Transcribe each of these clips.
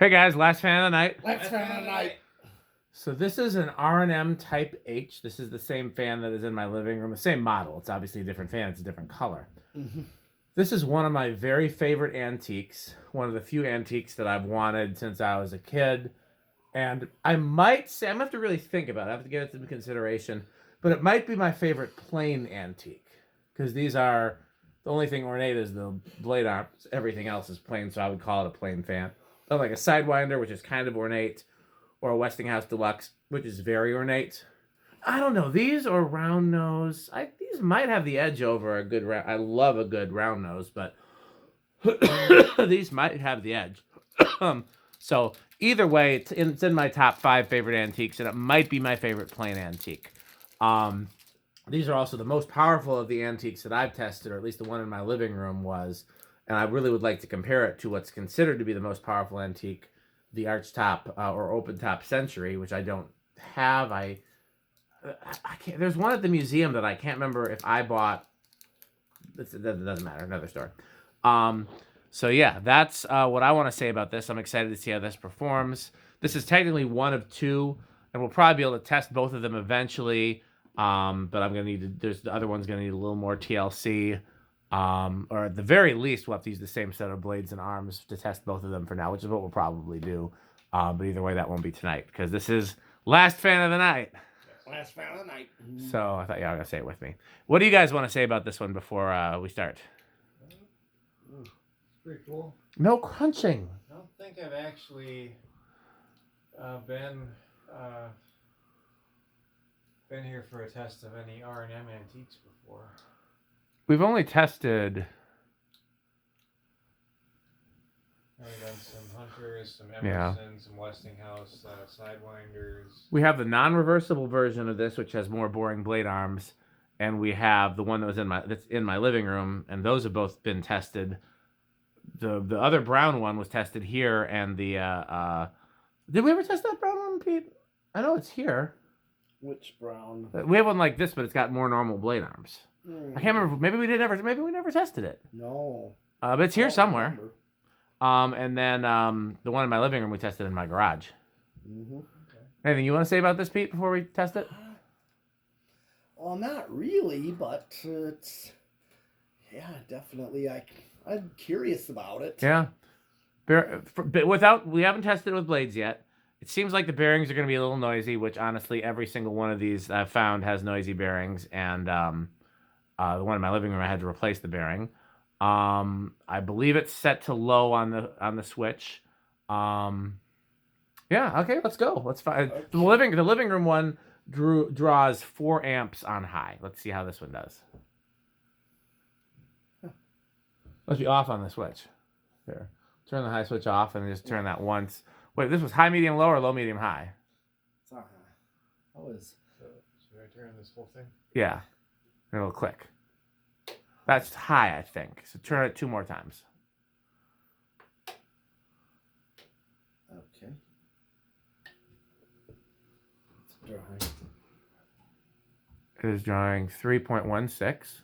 Hey guys, last fan of the night. Let's fan the night. So this is an R&M Type H. This is the same fan that is in my living room. The same model. It's obviously a different fan. It's a different color. Mm-hmm. This is one of my very favorite antiques. One of the few antiques that I've wanted since I was a kid. And I might say, I'm going to have to really think about it. I have to give it some consideration. But it might be my favorite plain antique. Because these are, the only thing ornate is the blade arms. Everything else is plain, so I would call it a plain fan. Like a Sidewinder, which is kind of ornate, or a Westinghouse Deluxe, which is very ornate. I don't know. These or round nose. These might have the edge over a good round. I love a good round nose, but these might have the edge. So either way, it's in my top 5 favorite antiques, and it might be my favorite plain antique. These are also the most powerful of the antiques that I've tested, or at least the one in my living room was. And I really would like to compare it to what's considered to be the most powerful antique, the archtop or open top Century, which I don't have. I can't. There's one at the museum that I can't remember if I bought. It doesn't matter. Another story. So yeah, that's what I want to say about this. I'm excited to see how this performs. This is technically one of 2, and we'll probably be able to test both of them eventually. But I'm gonna need to. There's the other one's gonna need a little more TLC. Or at the very least, we'll have to use the same set of blades and arms to test both of them for now, which is what we'll probably do. But either way, that won't be tonight because this is last fan of the night. Last fan of the night. So I thought y'all were gonna say it with me. What do you guys want to say about this one before we start? It's pretty cool. No crunching. I don't think I've actually been here for a test of any R&M antiques before. We've only tested. I've done some Hunters, some Emerson, some Westinghouse, Sidewinders. We have the non-reversible version of this, which has more boring blade arms, and we have the one that was that's in my living room, and those have both been tested. The other brown one was tested here, and the did we ever test that brown one, Pete? I know it's here. Which brown? We have one like this, but it's got more normal blade arms. I can't remember. Maybe we never tested it. No. But it's here somewhere. Remember. And then the one in my living room we tested in my garage. Mm-hmm. Okay. Anything you want to say about this, Pete, before we test it? Well, not really, but it's definitely. I'm curious about it. Yeah. We haven't tested it with blades yet. It seems like the bearings are going to be a little noisy, which honestly, every single one of these I've found has noisy bearings, and the one in my living room I had to replace the bearing. I believe it's set to low on the switch. Yeah, okay, let's go. Let's find the living room one draws 4 amps on high. Let's see how this one does. Must be off on the switch. Here. Turn the high switch off and just turn that once. Wait, this was high, medium, low, or low, medium, high? It's not high. That was. So should I turn this whole thing? Yeah. And it'll click. That's high, I think. So turn it 2 more times. Okay. It's drawing. It is drawing 3.16.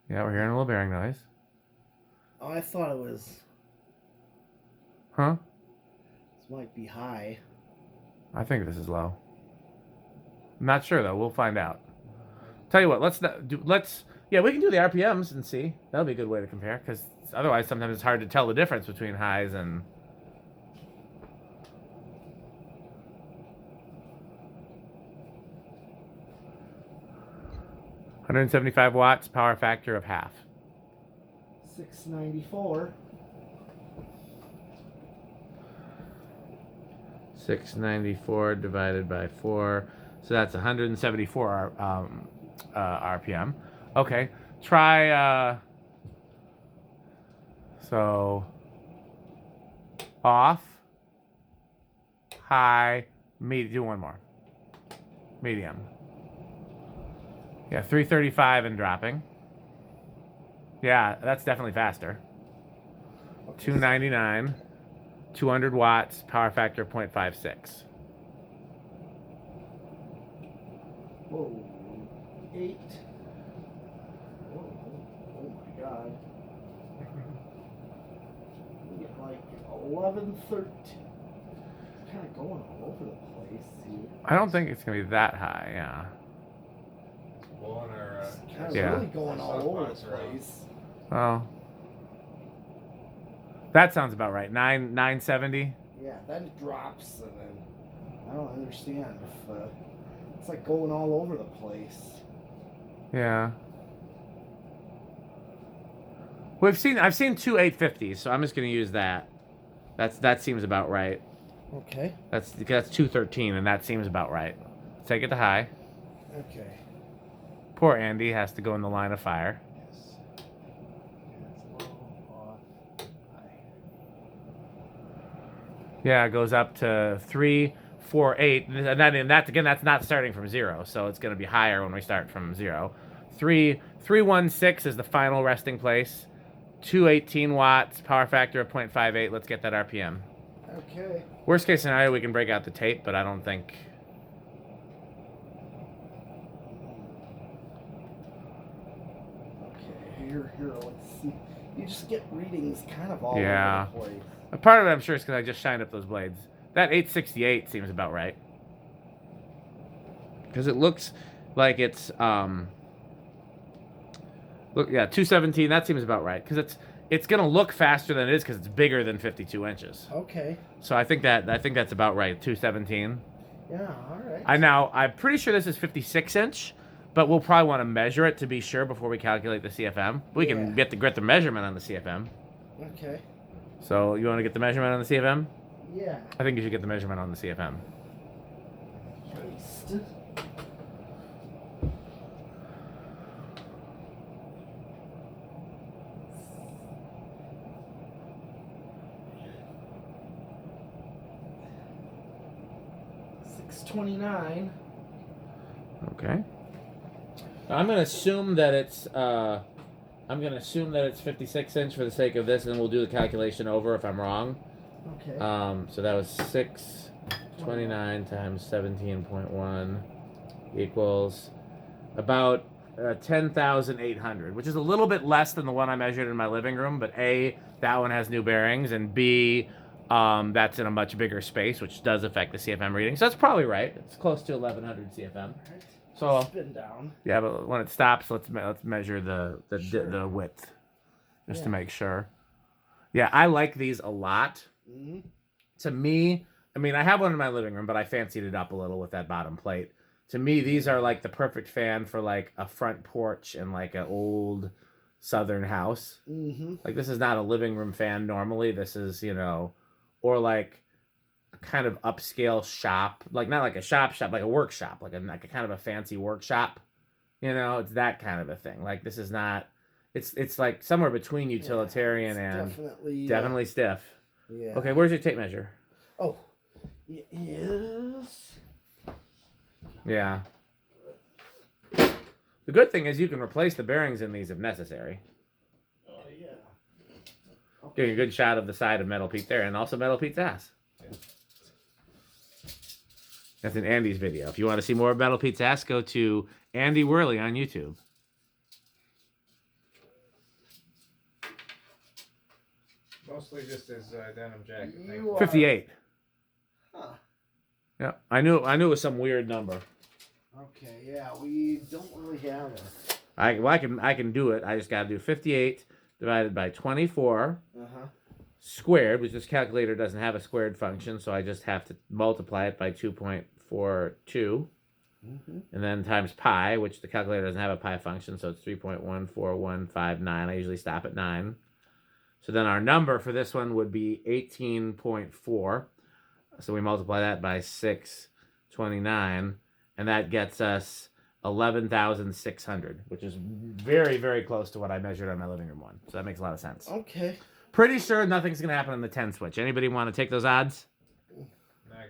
Yeah, we're hearing a little bearing noise. Oh, I thought it was. Huh? This might be high. I think this is low. I'm not sure though. We'll find out. Tell you what, we can do the RPMs and see. That'll be a good way to compare, because otherwise sometimes it's hard to tell the difference between highs and. $175 watts, power factor of half. 694. 694 divided by 4, so that's 174 RPM. Okay, try so off, high, medium. Do one more. Medium. Yeah, 335 and dropping. Yeah, that's definitely faster. 299. 200 watts, power factor 0.56. Whoa. 8. Whoa. Oh my god. We get like, 11, 13. It's kind of going all over the place. See? I don't think it's going to be that high, yeah. Blowing our It's kind of Yeah. really going all soft over the spots around. place. Well, that sounds about right. 970. Yeah, then it drops, and then I don't understand if it's like going all over the place. Yeah. Well, I've seen two 850s, so I'm just going to use that. That seems about right. Okay. That's 213, and that seems about right. Let's take it to high. Okay. Poor Andy has to go in the line of fire. Yes. It's low, off, high. Yeah, it goes up to 348, and that's not starting from 0, so it's going to be higher when we start from 0. 316 is the final resting place. 218 watts, power factor of 0.58. Let's get that RPM. Okay. Worst case scenario, we can break out the tape, but I don't think. Okay. Here. Let's see. You just get readings kind of all Yeah. over the place. A part of it, I'm sure, is because I just shined up those blades. That 868 seems about right. Because it looks like it's, look, yeah, 217, that seems about right. Because it's going to look faster than it is because it's bigger than 52 inches. Okay. So I think that's about right, 217. Yeah, all right. I'm pretty sure this is 56 inch, but we'll probably want to measure it to be sure before we calculate the CFM. We can get the measurement on the CFM. Okay. So you want to get the measurement on the CFM? Yeah. I think you should get the measurement on the CFM. Paste. $629. Okay. I'm gonna assume that it's 56 inch for the sake of this, and we'll do the calculation over if I'm wrong. Okay. So that was 629 times 17.1 equals about 10,800, which is a little bit less than the one I measured in my living room. But A, that one has new bearings, and B, that's in a much bigger space, which does affect the CFM reading. So that's probably right. It's close to 1100 CFM. Right. So Spin down. yeah, but when it stops, let's measure the Sure. width, just to Yeah. make sure. Yeah, I like these a lot. Mm-hmm. To me, I mean, I have one in my living room, but I fancied it up a little with that bottom plate. To me, these are like the perfect fan for like a front porch in like an old southern house. Mm-hmm. Like this is not a living room fan normally. This is, or like a kind of upscale shop, like not like a shop, like a workshop, like a kind of a fancy workshop. It's that kind of a thing. Like this is not. It's like somewhere between utilitarian and definitely stiff. Yeah. Okay, where's your tape measure? Oh, it is. Yeah. The good thing is you can replace the bearings in these if necessary. Oh yeah. Getting a good shot of the side of Metal Pete there, and also Metal Pete's ass. That's in Andy's video. If you want to see more of Metal Pete's ass, go to Andy Worley on YouTube. Mostly just his denim jacket. You are- 58. Huh. Yeah, I knew it was some weird number. Okay, yeah, we don't really have it. I can do it. I just got to do 58 divided by 24 Uh-huh. squared, which this calculator doesn't have a squared function, so I just have to multiply it by 2.42. Mm-hmm. And then times pi, which the calculator doesn't have a pi function, so it's 3.14159. I usually stop at 9. So then our number for this one would be 18.4. So we multiply that by 629, and that gets us 11,600, which is very, very close to what I measured on my living room one. So that makes a lot of sense. Okay. Pretty sure nothing's going to happen on the 10 switch. Anybody want to take those odds? Not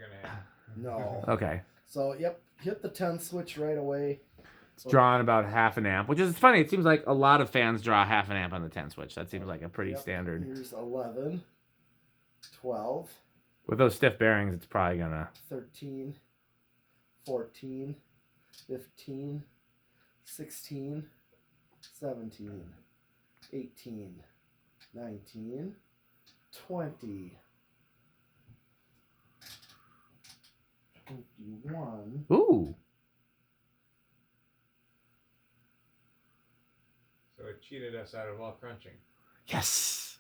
gonna happen. No. Okay. So, yep, hit the 10 switch right away. It's drawing about half an amp, which is funny. It seems like a lot of fans draw half an amp on the 10 switch. That seems like a pretty standard. Here's 11, 12, With those stiff bearings, it's probably going to... 13, 14, 15, 16, 17, 18, 19, 20, 31. Ooh. So it cheated us out of all crunching. Yes.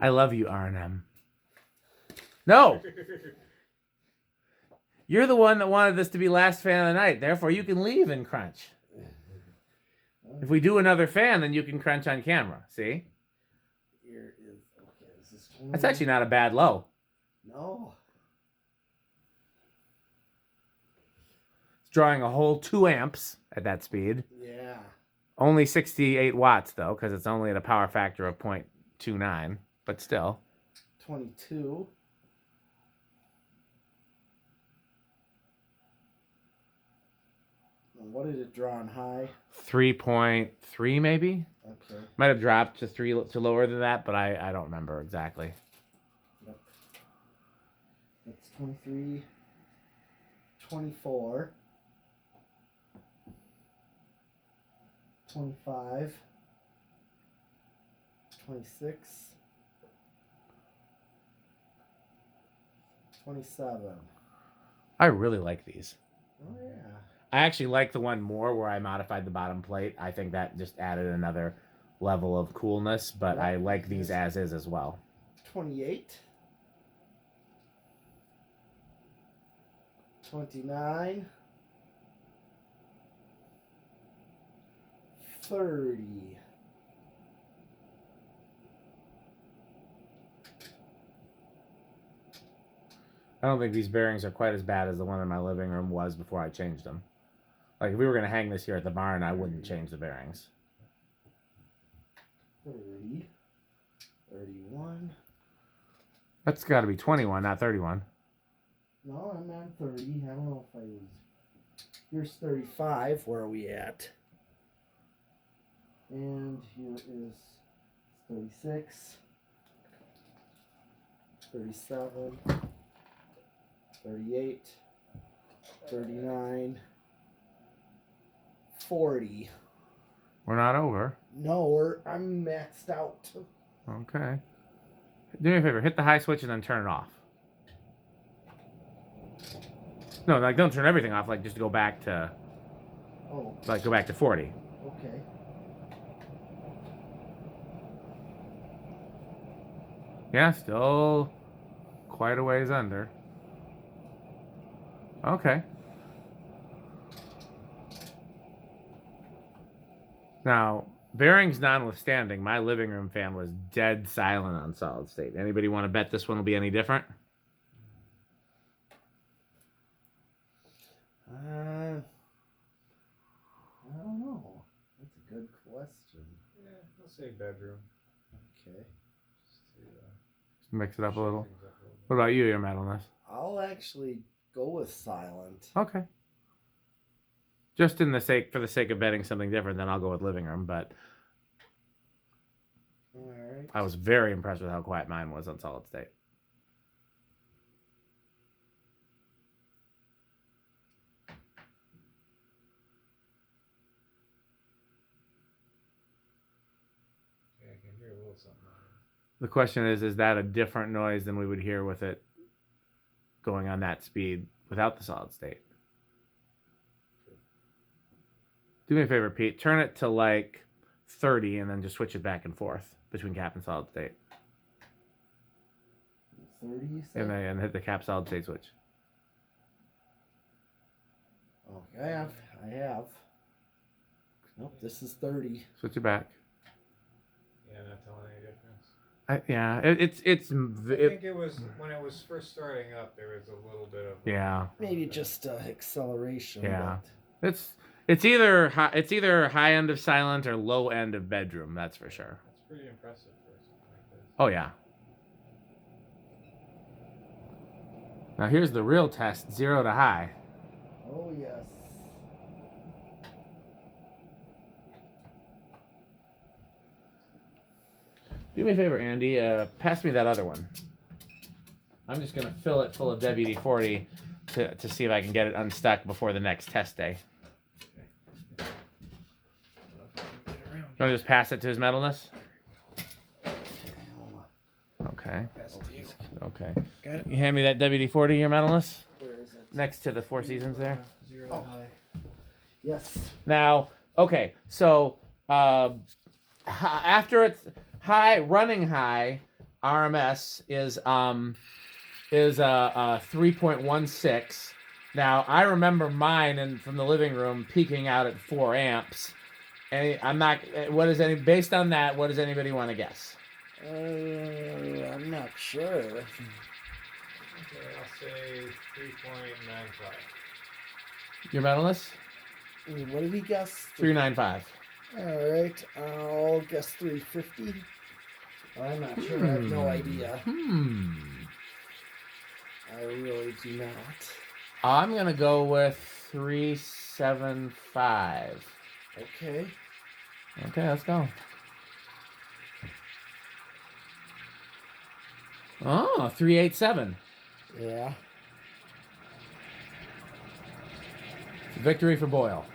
I love you, R&M. No. You're the one that wanted this to be last fan of the night. Therefore, you can leave and crunch. If we do another fan, then you can crunch on camera. See? Here is okay. This is That's actually not a bad low. no. It's drawing a whole 2 amps at that speed. Yeah. Only 68 watts, though, because it's only at a power factor of 0.29. But still. 22. And what did it draw on high? 3.3 maybe? Okay. Might have dropped to lower than that, but I don't remember exactly. Yep. That's 23. 24. 25. 26. 27. I really like these. Oh, yeah. I actually like the one more where I modified the bottom plate. I think that just added another level of coolness, but I like these as is as well. 28. 29. 30. I don't think these bearings are quite as bad as the one in my living room was before I changed them. Like, if we were going to hang this here at the barn, I wouldn't change the bearings. 30. 31. That's got to be 21, not 31. No, I'm at 30. I don't know if I was. Here's 35. Where are we at? And here is 36. 37. 38. 39. 40. We're not over. No, I'm maxed out. Okay. Do me a favor. Hit the high switch and then turn it off. No, like, don't turn everything off. Like, just go back to... Oh. Like, go back to 40. Okay. Yeah, still quite a ways under. Okay. Now, bearings notwithstanding, my living room fan was dead silent on solid state. Anybody want to bet this one will be any different? I don't know. That's a good question. Yeah, I'll say bedroom. Okay. Just mix it up a little. Things up a little What about you, your metalness? I'll actually go with silent. Okay. Just for the sake of betting something different, then I'll go with living room. But All right. I was very impressed with how quiet mine was on solid state. Yeah, I can hear a little something on it. The question is that a different noise than we would hear with it going on that speed without the solid state? Do me a favor, Pete. Turn it to like 30 and then just switch it back and forth between cap and solid state. 30, you said? And hit the cap solid state switch. Okay, I have. Nope, this is 30. Switch it back. Yeah, not telling any difference. I think it was when it was first starting up. There was a little bit of yeah. Maybe just acceleration. Yeah. But It's either high end of silent or low end of bedroom. That's for sure. That's pretty impressive for something like this. Oh yeah. Now here's the real test: 0 to high. oh yes. Do me a favor, Andy. Pass me that other one. I'm just gonna fill it full of WD-40 to see if I can get it unstuck before the next test day. You want to just pass it to his metalness? Okay. Pass it to you. Okay. Got it. You hand me that WD-40, your metalness? Where is it? next to the Four Seasons there. Zero Oh. high. Yes. Now, okay, so after it's high, running high, RMS is 3.16. Now I remember mine and from the living room peaking out at 4 amps. And I'm not. What is any based on that? What does anybody want to guess? I'm not sure. Okay, I'll say 3.95. Your medalist? What did he guess? 395. All right, I'll guess 350. I'm not sure. I have no idea. I really do not. I'm gonna go with 375. Okay. Okay, let's go. Oh, 387. Yeah. Victory for Boyle.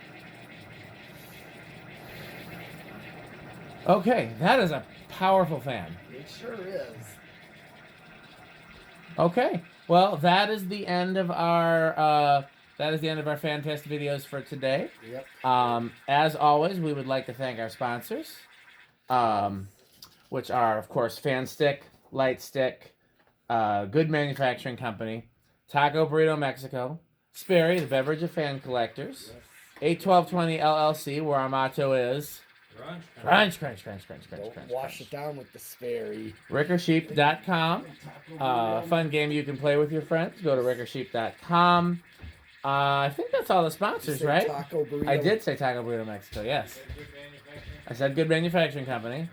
Okay, that is a powerful fan. It sure is. Okay, well, that is the end of our fan test videos for today. Yep. As always, we would like to thank our sponsors, which are, of course, Fan Stick, Light Stick, Good Manufacturing Company, Taco Burrito Mexico, Sperry, the beverage of fan collectors, 81220 LLC, where our motto is crunch, crunch, crunch, crunch, crunch, Don't crunch. wash it down with the Sperry. RickerSheep.com. Fun game you can play with your friends. Go to RickerSheep.com. I think that's all the sponsors, Say right? Taco Burrito. I did say Taco Burrito Mexico, yes. I said Good Manufacturing Company.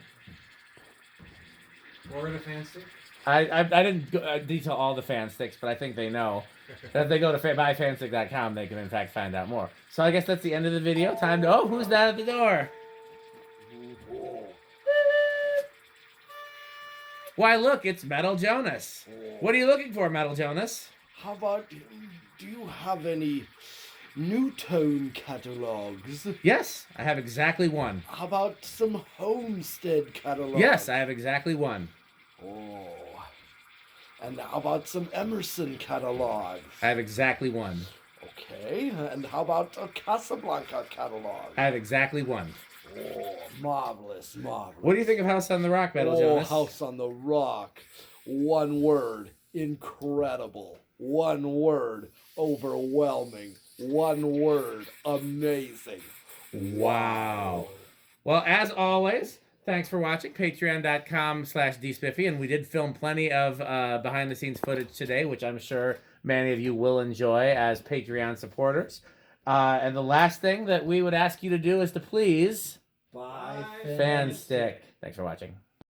Or the fancy. I didn't detail all the fan sticks, but I think they know that if they go to buyfanstick.com, they can in fact find out more. So I guess that's the end of the video. Time to... Oh, who's that at the door? Why, look, it's Metal Jonas. What are you looking for, Metal Jonas? How about, do you have any new tone catalogs? Yes, I have exactly one. How about some Homestead catalogs? Yes, I have exactly one. Oh. And how about some Emerson catalogs? I have exactly one. Okay. And how about a Casablanca catalog? I have exactly one. Oh, marvelous, marvelous. What do you think of House on the Rock, Metal Oh, Jonas? House on the Rock. One word. Incredible. One word. Overwhelming. One word. Amazing. Wow. Well, as always, thanks for watching. Patreon.com/dspiffy. And we did film plenty of behind-the-scenes footage today, which I'm sure many of you will enjoy as Patreon supporters. And the last thing that we would ask you to do is to please... Bye. Fan stick. Thanks for watching.